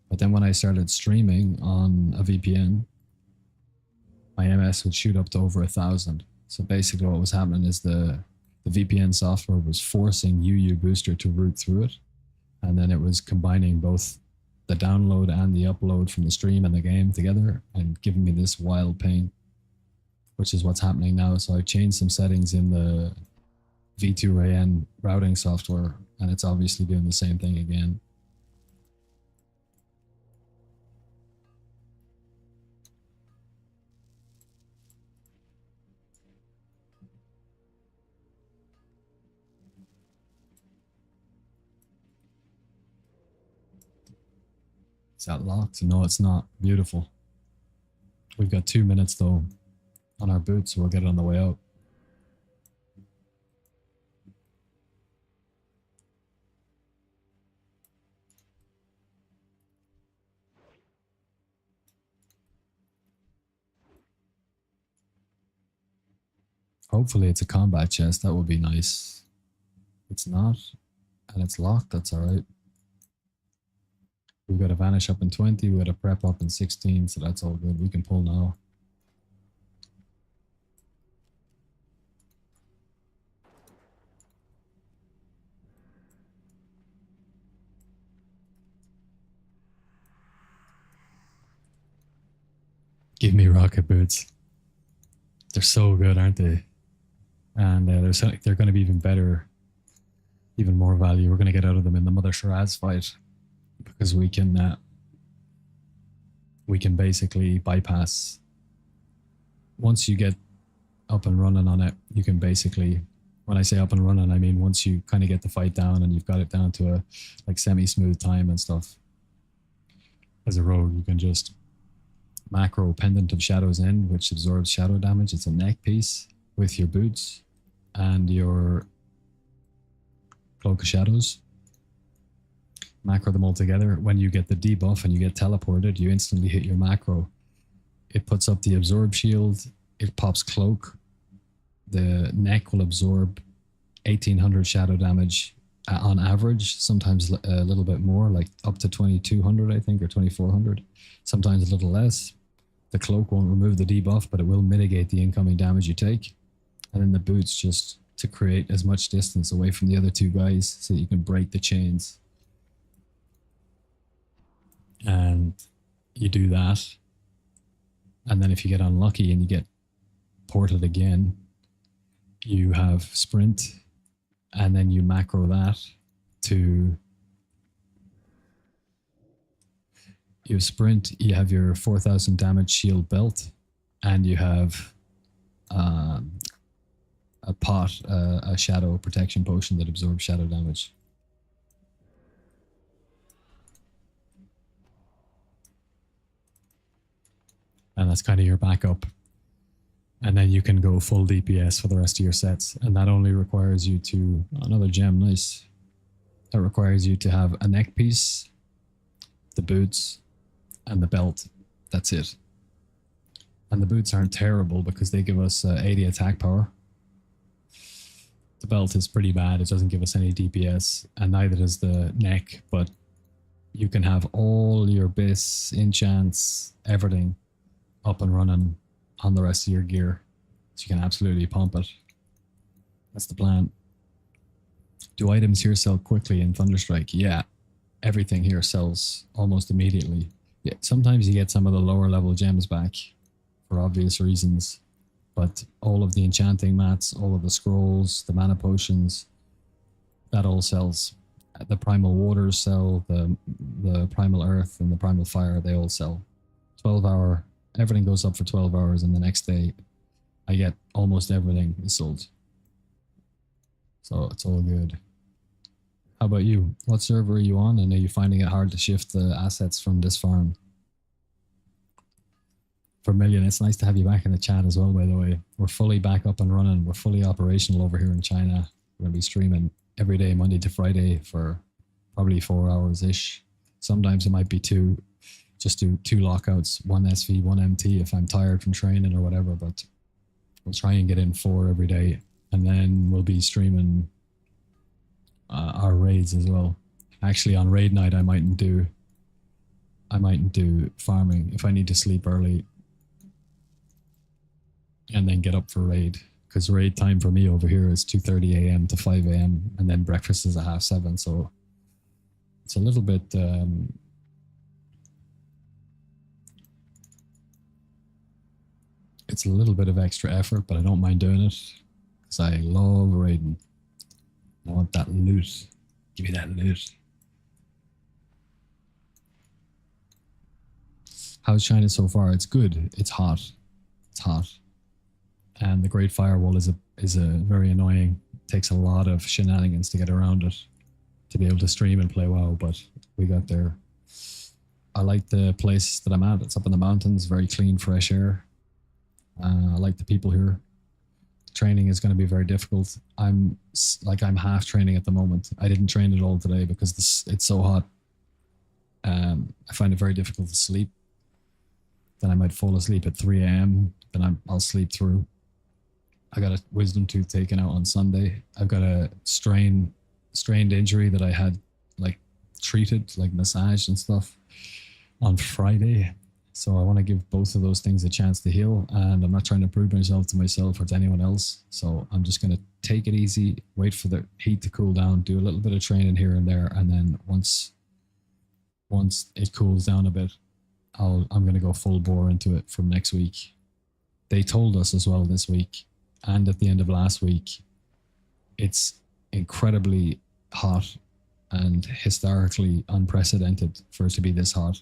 But then when I started streaming on a VPN, my MS would shoot up to over 1,000. So basically what was happening is the VPN software was forcing UU Booster to route through it. And then it was combining both the download and the upload from the stream and the game together and giving me this wild pain, which is what's happening now. So I've changed some settings in the V2AN routing software, and it's obviously doing the same thing again. Is that locked? No, it's not. Beautiful. We've got 2 minutes though on our boots, so we'll get it on the way out. Hopefully it's a combat chest. That would be nice. It's not, and it's locked. That's all right. We've got a vanish up in 20. We've got a prep up in 16, so that's all good. We can pull now. Give me rocket boots. They're so good, aren't they? And they're going to be even better, even more value. We're going to get out of them in the Mother Shiraz fight because we can basically bypass. Once you get up and running on it, you can basically, when I say up and running, I mean once you kind of get the fight down and you've got it down to a like semi-smooth time and stuff. As a rogue, you can just macro Pendant of Shadow's End, which absorbs shadow damage. It's a neck piece with your boots. and your Cloak of Shadows. Macro them all together. When you get the debuff and you get teleported, you instantly hit your macro. It puts up the absorb shield. It pops cloak. The neck will absorb 1800 shadow damage on average, sometimes a little bit more, like up to 2200 I think, or 2400, sometimes a little less. The cloak won't remove the debuff, but it will mitigate the incoming damage you take. And then the boots, just to create as much distance away from the other two guys so that you can break the chains. And you do that, and then if you get unlucky and you get ported again, you have sprint, and then you macro that to... You sprint, you have your 4000 damage shield belt, and you have a shadow protection potion that absorbs shadow damage. And that's kind of your backup. And then you can go full DPS for the rest of your sets. And that only requires you to... Another gem, nice. That requires you to have a neck piece, the boots, and the belt. That's it. And the boots aren't terrible because they give us 80 attack power. The belt is pretty bad. It doesn't give us any DPS. And neither does the neck. But you can have all your base, enchants, everything up and running on the rest of your gear, so you can absolutely pump it. That's the plan. Do items here sell quickly in Thunderstrike? Yeah, everything here sells almost immediately. Yeah, sometimes you get some of the lower level gems back for obvious reasons, but all of the enchanting mats, all of the scrolls, the mana potions, that all sells. The primal waters sell, the primal earth and the primal fire, they all sell. 12-hour. Everything goes up for 12 hours, and the next day I get almost everything is sold. So it's all good. How about you? What server are you on, and are you finding it hard to shift the assets from this farm? Vermilion, it's nice to have you back in the chat as well, by the way. We're fully back up and running. We're fully operational over here in China. We're going to be streaming every day, Monday to Friday, for probably 4 hours-ish. Sometimes it might be 2. Just do 2 lockouts, 1 SV, 1 MT if I'm tired from training or whatever, but we'll try and get in 4 every day, and then we'll be streaming our raids as well. Actually, on raid night I mightn't do farming if I need to sleep early and then get up for raid, because raid time for me over here is 2:30 a.m. to 5 a.m. and then breakfast is at 7:30, so it's a little bit it's a little bit of extra effort, but I don't mind doing it because I love raiding. I want that loot. Give me that loot. How's China so far? It's good. It's hot. It's hot. And the Great Firewall is a very annoying. It takes a lot of shenanigans to get around it to be able to stream and play WoW, but we got there. I like the place that I'm at. It's up in the mountains, very clean, fresh air. I like the people here. Training is going to be very difficult. I'm half training at the moment. I didn't train at all today because it's so hot. I find it very difficult to sleep. Then I might fall asleep at 3 a.m. Then I'll sleep through. I got a wisdom tooth taken out on Sunday. I've got a strained injury that I had treated, massaged and stuff on Friday. So I want to give both of those things a chance to heal, and I'm not trying to prove myself to myself or to anyone else. So I'm just going to take it easy, wait for the heat to cool down, do a little bit of training here and there, and then once it cools down a bit, I'm going to go full bore into it from next week. They told us as well this week and at the end of last week, it's incredibly hot and historically unprecedented for it to be this hot.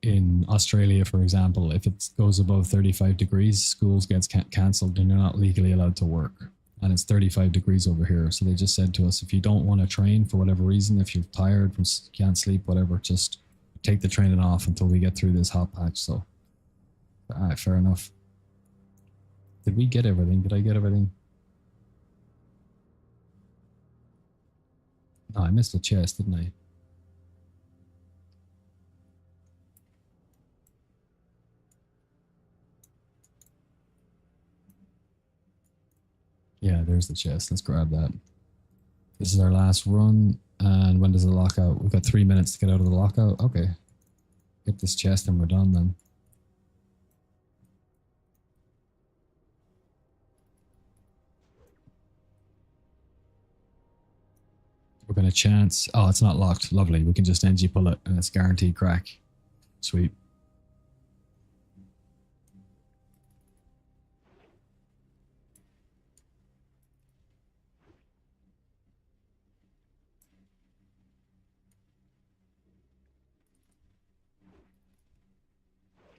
In Australia, for example, if it goes above 35 degrees, schools gets cancelled and you're not legally allowed to work. And it's 35 degrees over here. So they just said to us, if you don't want to train for whatever reason, if you're tired, can't sleep, whatever, just take the training off until we get through this hot patch. So, all right, fair enough. Did we get everything? Did I get everything? Oh, I missed a chest, didn't I? Yeah, there's the chest. Let's grab that. This is our last run. And when does the lockout? We've got 3 minutes to get out of the lockout. Okay. Get this chest and we're done then. We're going to chance. Oh, it's not locked. Lovely. We can just NG pull it and it's guaranteed crack. Sweet.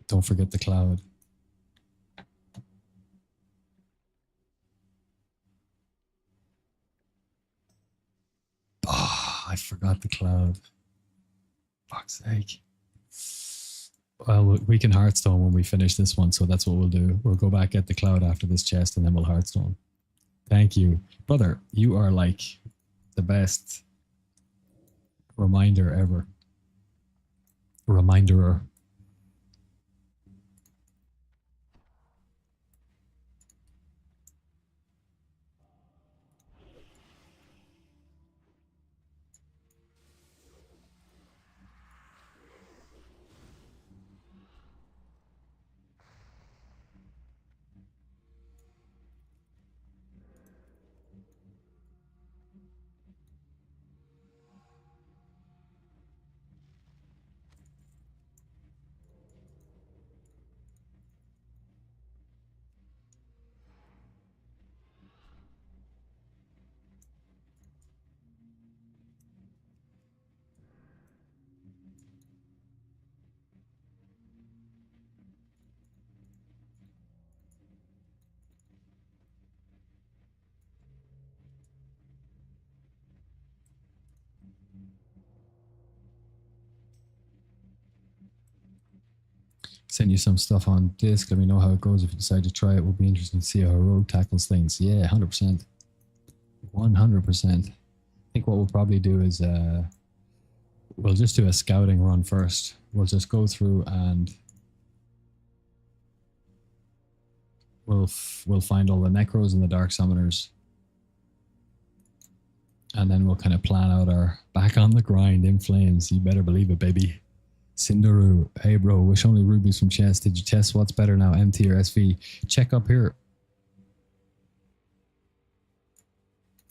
Don't forget the cloud. Oh, I forgot the cloud. Fuck's sake. Well, we can Hearthstone when we finish this one, so that's what we'll do. We'll go back, get the cloud after this chest, and then we'll Hearthstone. Thank you. Brother, you are like the best reminder ever. Reminderer. Send you some stuff on disc. Let me know how it goes. If you decide to try it, will be interesting to see how a rogue tackles things. Yeah, 100%. 100%. I think what we'll probably do is we'll just do a scouting run first. We'll just go through and we'll find all the necros and the dark summoners. And then we'll kind of plan out our back on the grind in flames. You better believe it, baby. Cinderu, hey bro, wish only rubies from chest. Did you test what's better now, MT or SV? Check up here.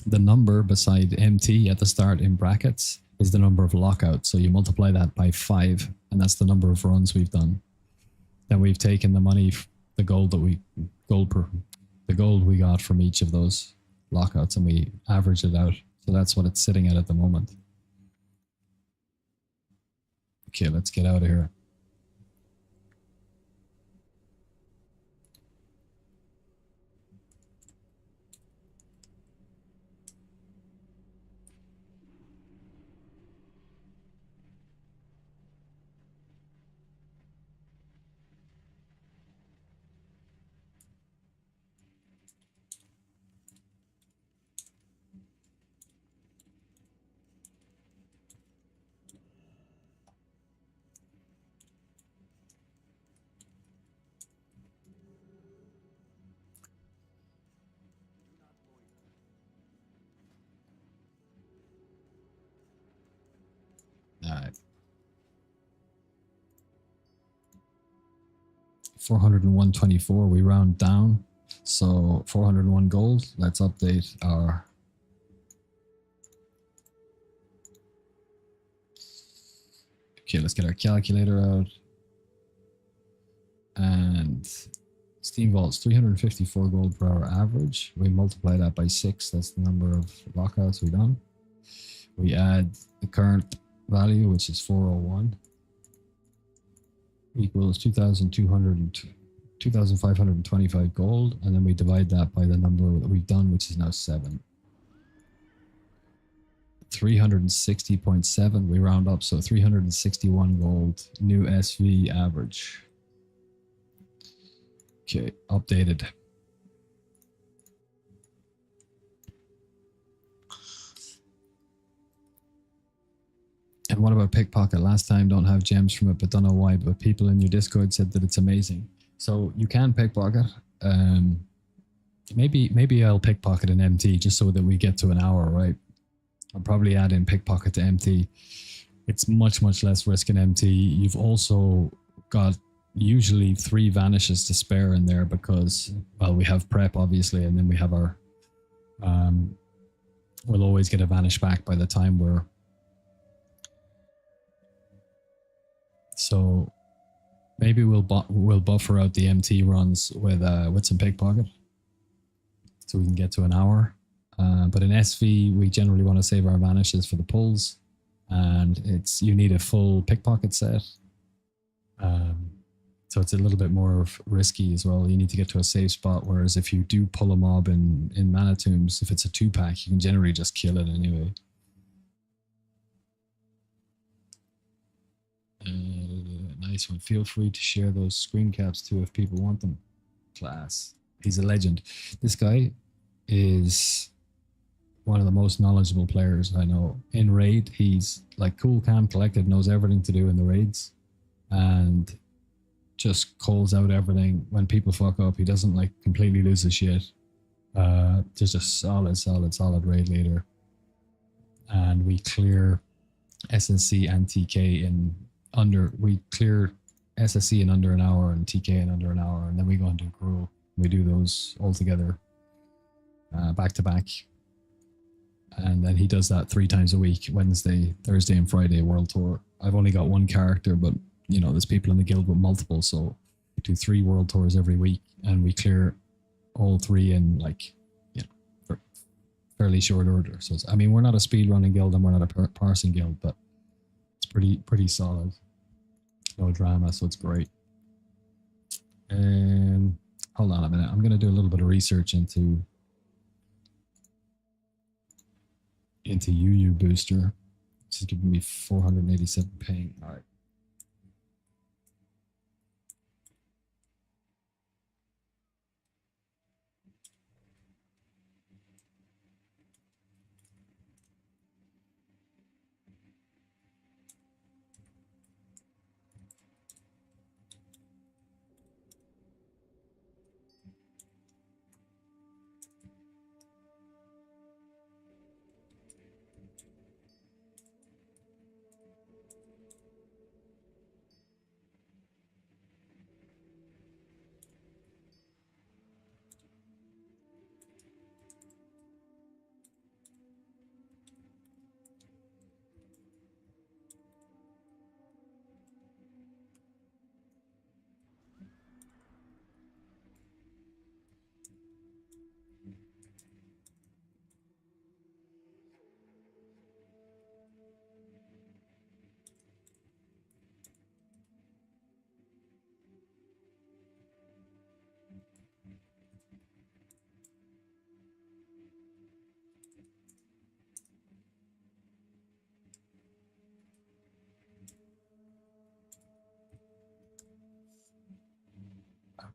The number beside MT at the start in brackets is the number of lockouts. So you multiply that by 5, and that's the number of runs we've done. Then we've taken the money, the gold we got from each of those lockouts, and we averaged it out. So that's what it's sitting at the moment. Okay, let's get out of here. All right. 401.24, we round down. So 401 gold. Let's update our... Okay, let's get our calculator out. And Steamvault's 354 gold per hour average. We multiply that by 6. That's the number of lockouts we've done. We add the current value, which is 401, equals 2,525 gold, and then we divide that by the number that we've done, which is now 7. 360.7, we round up, so 361 gold, new SV average. Okay, updated. what about pickpocket? Last time, don't have gems from it, but don't know why. But people in your Discord said that it's amazing. So you can pickpocket. Maybe I'll pickpocket an MT just so that we get to an hour, right? I'll probably add in pickpocket to MT. It's much less risk in MT. You've also got usually 3 vanishes to spare in there because, well, we have prep obviously, and then we have our we'll always get a vanish back by the time we're, so maybe we'll buffer out the MT runs with some pickpocket so we can get to an hour. But in SV, we generally want to save our vanishes for the pulls, and you need a full pickpocket set. So it's a little bit more risky as well. You need to get to a safe spot, whereas if you do pull a mob in Mana Tombs, if it's a 2-pack, you can generally just kill it anyway. Nice one. Feel free to share those screen caps too if people want them. Class. He's a legend. This guy is one of the most knowledgeable players I know. In raid, he's like cool, calm, collected, knows everything to do in the raids, and just calls out everything when people fuck up. He doesn't like completely lose his shit. Just a solid raid leader. And we clear SSC and TK in under, we clear SSC in under an hour and TK in under an hour, and then we go and do Gruul. We do those all together, back to back. And then he does that 3 times a week, Wednesday, Thursday, and Friday world tour. I've only got 1 character, but you know, there's people in the guild with multiple, so we do 3 world tours every week, and we clear all 3 in like, you know, fairly short order. So I mean, we're not a speed running guild and we're not a parsing guild, but it's pretty solid. No drama, so it's great. Hold on a minute. I'm going to do a little bit of research into UU booster. This is giving me 487 ping. All right.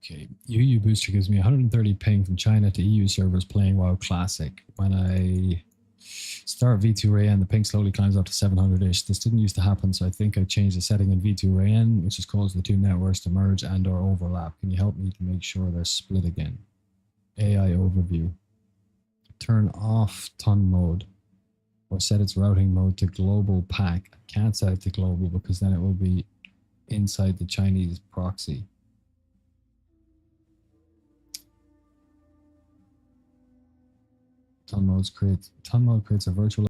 Okay, UU booster gives me 130 ping from China to EU servers playing WoW Classic. When I start V2 Rayan, the ping slowly climbs up to 700-ish. This didn't used to happen, so I think I changed the setting in V2 Rayan, which has caused the 2 networks to merge and or overlap. Can you help me to make sure they're split again? AI overview. Turn off ton mode or set its routing mode to global pack. I can't set it to global because then it will be inside the Chinese proxy. Ton mode creates a virtual